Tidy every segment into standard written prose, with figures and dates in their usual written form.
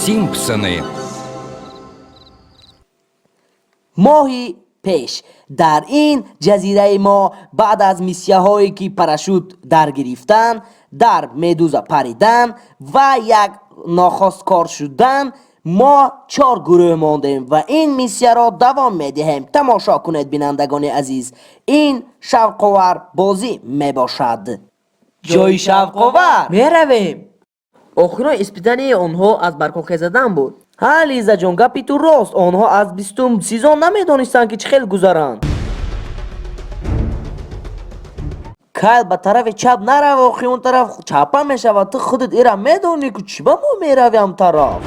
Симпсоны. ماهی پیش در این جزیره ما بعد از میسیه هایی که پاراشوت در گرفتن، در مدوزا پریدن و یک ناخواستکار شدن، ما 4 گروه ماندیم و این میسیه را دوام میدهیم. تماشا کنید بینندگان عزیز، این شوق‌آور بازی میباشد. جای شوق‌آور میرویم. آخرین اسپیدن آنها از برکوخه زدن بود. ها لیزا جون، گپی تو راست. آنها از 20 سیزن نمیدانستند که چه خیلی گذرند. کایل به طرف چپ نرو، آخی اون طرف چپه میشود. تو خودت ایره میدانی که چی به ما میرویم طرف.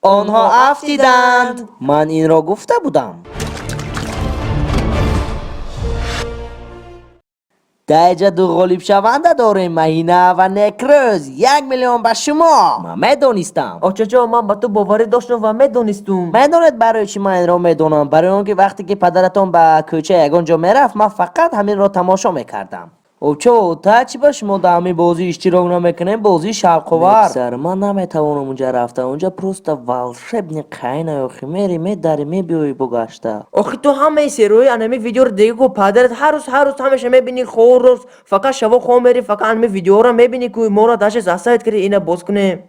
آنها افتیدند. من این را گفته بودم. دیجا 2 غالب شونده داریم، مهینه و نکروز. 1,000,000 به شما. من میدانستم. آچاچا من با تو باوری داشتم و میدانستم. میداند برای چی من این را میدانم؟ برای آنکه وقتی که پدرتان به کوچه یگانجا میرفت، من فقط همین را تماشا میکردم. اوچو تا چی به شما در همین بازی اشتراک نمیکنیم؟ بازی شوق‌آور. سر من نمیتوانم اونجا رفتم. اونجا پروست волшебный قاینه آخی. میری میداری میبیوی بگشته. آخی تو همه سروی انمی ویدیو رو دیگه که پدرت هر روز همیشه میبینی خور روز فقط شبا خواه میری فقط انمی ویدیو رو میبینی که ما را داشت زسایت کردی اینه باز کنه.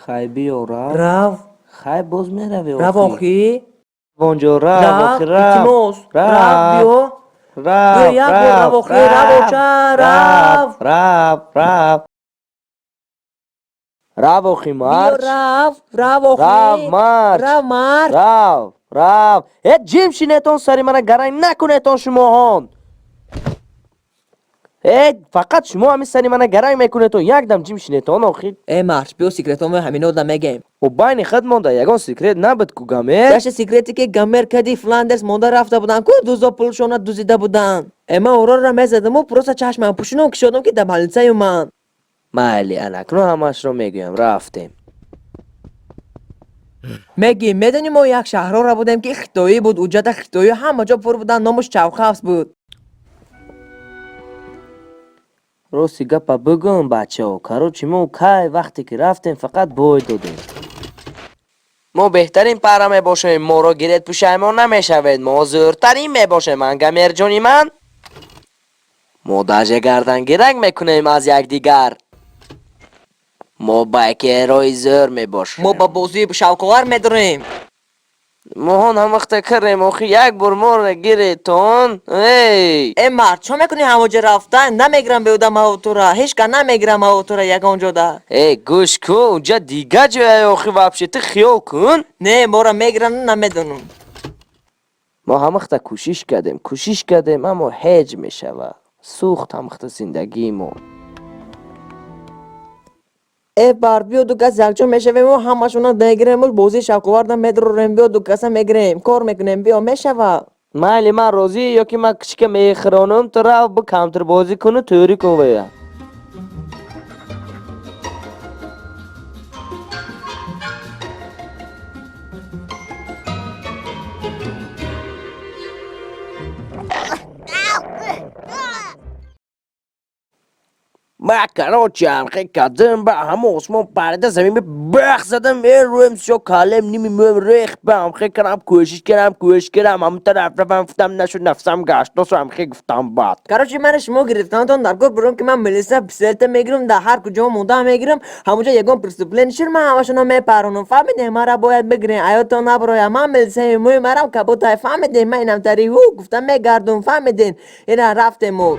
خی بیا رفت. رفت. خی باز میروی رفت آخی. اونجا رفت آخی. اتیموس. رفت بیا. رفت یک بود آخی. رفت رفت رفت آخی مارچ. رفت آخی. رفت مارچ. رفت جیم شینتون سری من گرای نکنیتون شما هان. فقط شما همین سری من گرای میکنیتون. یک دم جیم شینتون آخی. ای مارچ بیا سیکرتامو همینو دا میگیم. و باین خد مونده یگان سیکرت نبود کو گمر. داشت سیکرتی که گمر کدی فلاندرز مونده رفته بودن کو دوزا پولشونا دوزیده بودن. اما اورا را میزدم و پروسا چشمم پوشونم که شدم که دبالنسه من. مالی الک رو همش رو میگویم. رفتیم. میگی میدونی ما یک شهر را بودیم که خطایی بود. اوجت خطایی همه جا پر بودن. نامش چوخفس بود. راستی گپا بگم بچه ها. کاروچی ما که وقتی که رفتیم فقط بای دادیم. ما بهترین پره می باشیم. ما را گیرید پوشیمان نمیشوید. ما زورترین می باشیم. من گمر جونی من. ما داجه گردن گیرک میکنیم از یک دیگر. ما باکی روی زور می باشیم. ما با بازی شوق‌آور میدونیم. ما هم وقت کریم آخی. یک بار ما را گیریتون. ای مرد چه میکنی همونجا رفتن؟ نمیگرم بیودم اوتورا. هیچ که نمیگرم اوتورا یکانجا ده. گوش کن اونجا دیگه جای آخی وابشه. تو خیال کن. نه ما را میگرم نمیدونم. ما هم وقت کوشش کردیم اما هیچ میشوه. سوخت هم وقت زندگی ما. ای بار بیا دو کس یکجا میشویم و همشونا میگیریم و بازی شوق‌آور دا میدروریم. بیا دو کس میگیریم کار میکنیم. بیا میشوه. مالی من راضی یا که من کشک میخرانم تو را با کامتر بازی کنه توری کن ویا. ما کاروچی هم خیلی کدم با همه آسمان پرده زمین بخ زدم. رویم شو کالم نیمیم ریخ با هم خیلی کنم کوشش کردم همون طرف رفتم فتم نشد نفسم گشت نسو هم خیلی گفتم باد. کاروچی من شما گرفتن تون در گفت برام که من ملیسا بسیلت میگیرم در هر کجا مونده میگیرم همونجا یکم پرسپلین شیر من همشونا میپرونم. فهمیده مرا باید بگیرین ایاتو نبرویا. من ملیسا موی مرام کبوتای فهمیده من اینم تری گفتم میگردم. فهمیدین اینا رفتم و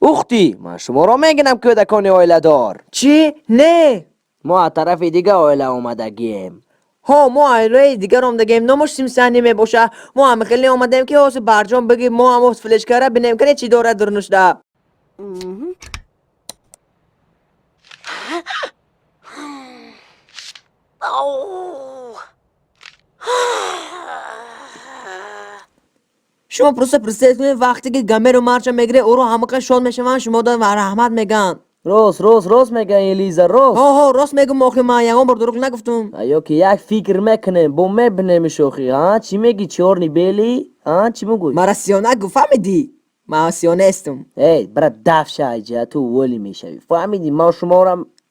اختی من شما را میگنم که دکانی آیله دار. چی؟ نه ما از طرف دیگه آیله آمدگیم. ها ما ایره دیگر آمدگیم. نموش سیمسانی میباشه. ما هم خیلی آمدیم که حاس برجام بگیم. ما هم حاس فلش کاره بینیم کنه چی داره درنش ده. شما پروسه کنید وقتی که گمه رو مرچه میگیره او رو همه شاد میشون شما دارن و رحمت میگن. راست میگن الیزا راست. ها راست میگم آخی من یکم بار دروغ نگفتم. ایا که یک فکر میکنیم با میبینیم شوخی. ها چی میگی چورنی بیلی؟ ها چی میگوی؟ مرا سیانک گفت فهمیدی؟ ما سیونستم. ای برا دفشه اینجا تو ولی میشوی فهمیدی ما شما را